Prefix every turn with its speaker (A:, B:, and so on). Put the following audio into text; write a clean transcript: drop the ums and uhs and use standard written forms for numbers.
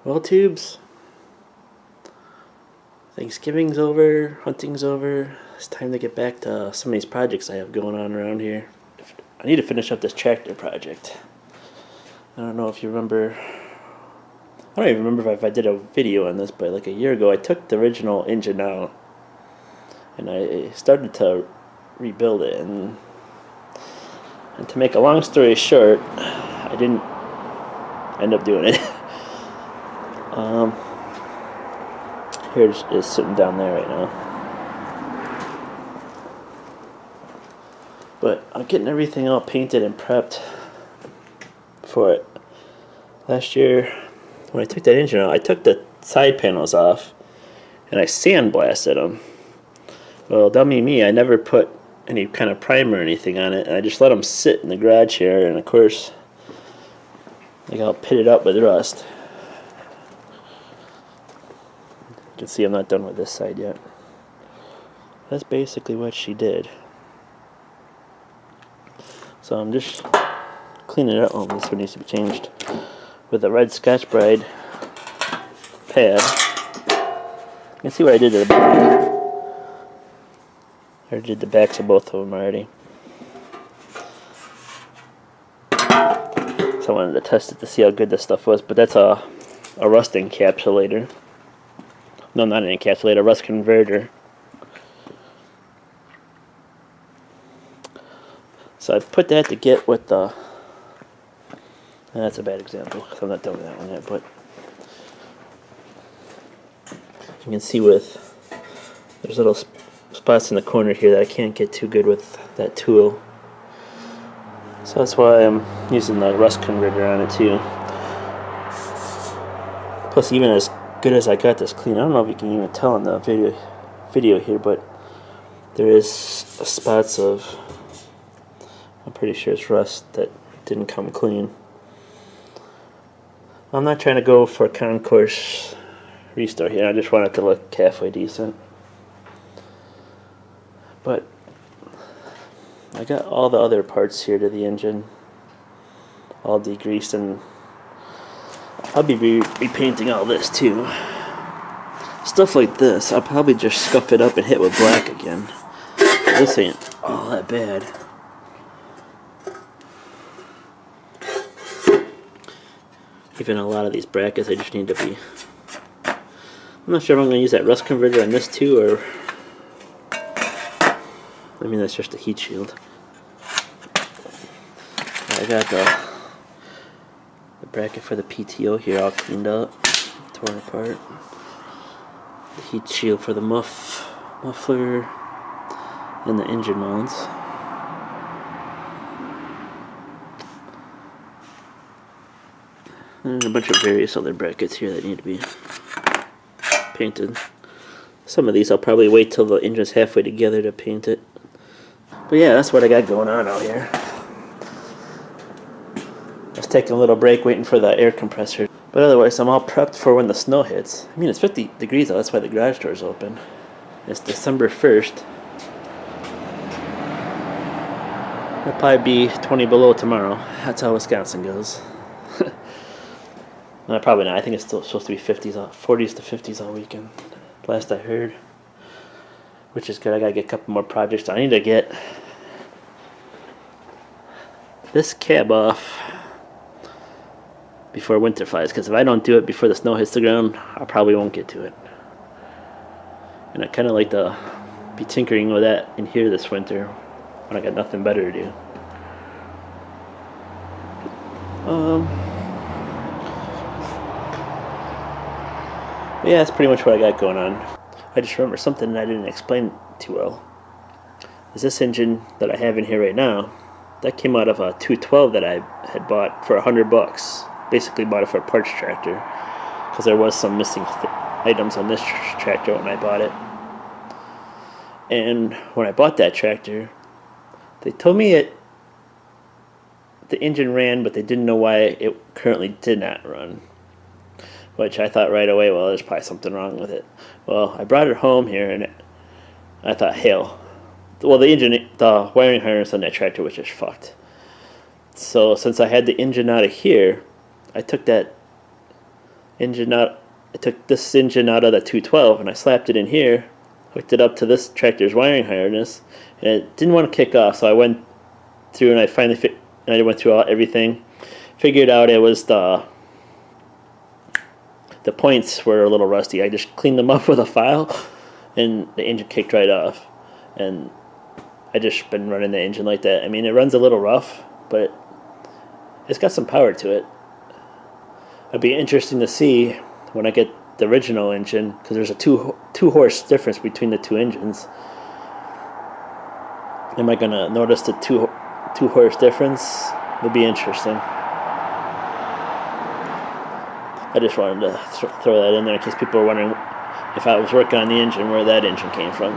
A: Well, tubes, Thanksgiving's over, hunting's over. It's time to get back to some of these projects I have going on around here. I need to finish up this tractor project. I don't know if you remember. I don't even remember if I did a video on this, but like a year ago I took the original engine out and I started to rebuild it. And to make a long story short, I didn't end up doing it. Here it is sitting down there right now. But I'm getting everything all painted and prepped for it. Last year, when I took that engine out, I took the side panels off and I sandblasted them. Well, dummy me, I never put any kind of primer or anything on it, and I just let them sit in the garage here, and of course, they got all pitted up with rust. You can see I'm not done with this side yet. That's basically what she did. So I'm just cleaning it up. Oh, this one needs to be changed with a red Scotch Brite pad. You can see what I did to the back. I did the backs of both of them already. So I wanted to test it to see how good this stuff was, but that's a rust encapsulator. No, not an encapsulator, a rust converter. So I put that to get with the... That's a bad example, because I'm not done with that one yet, but... You can see with... There's little spots in the corner here that I can't get too good with that tool. So that's why I'm using the rust converter on it too. Plus, even as good as I got this clean, I don't know if you can even tell in the video here, but there is spots of, I'm pretty sure it's rust that didn't come clean. I'm not trying to go for a concourse restore here. I just want it to look halfway decent. But I got all the other parts here to the engine all degreased, and I'll be repainting all this too. Stuff like this, I'll probably just scuff it up and hit with black again. This ain't all that bad. Even a lot of these brackets, I just need to be... I'm not sure if I'm going to use that rust converter on this too, or... I mean, that's just a heat shield. I got the bracket for the PTO here all cleaned up, torn apart. The heat shield for the muffler, and the engine mounts. And a bunch of various other brackets here that need to be painted. Some of these I'll probably wait till the engine's halfway together to paint it. But yeah, that's what I got going on out here. I was taking a little break waiting for the air compressor. But otherwise, I'm all prepped for when the snow hits. I mean, it's 50 degrees out, that's why the garage door is open. It's December 1st. It'll probably be 20 below tomorrow. That's how Wisconsin goes. No, probably not. I think it's still supposed to be 40s to 50s all weekend. Last I heard. Which is good. I gotta get a couple more projects done. I need to get this cab off before winter flies, because if I don't do it before the snow hits the ground, I probably won't get to it. And I kind of like to be tinkering with that in here this winter when I got nothing better to do. Yeah, that's pretty much what I got going on. I just remember something that I didn't explain too well. Is this engine that I have in here right now, that came out of a 212 that I had bought for $100. Basically bought it for a parts tractor, because there was some missing items on this tractor when I bought it. And when I bought that tractor, they told me the engine ran, but they didn't know why it currently did not run. Which I thought right away, well, there's probably something wrong with it. Well, I brought it home here, and I thought, hell. Well, the wiring harness on that tractor was just fucked. So since I had the engine out of here, I took that engine out. I took this engine out of the 212 and I slapped it in here, hooked it up to this tractor's wiring harness, and it didn't want to kick off. So I went through and I finally I went through everything, figured out it was the points were a little rusty. I just cleaned them up with a file, and the engine kicked right off. And I just been running the engine like that. I mean, it runs a little rough, but it's got some power to it. It'd be interesting to see when I get the original engine, because there's a two horse difference between the two engines. Am I gonna notice the two horse difference? It'll be interesting. I just wanted to throw that in there in case people were wondering if I was working on the engine, where that engine came from.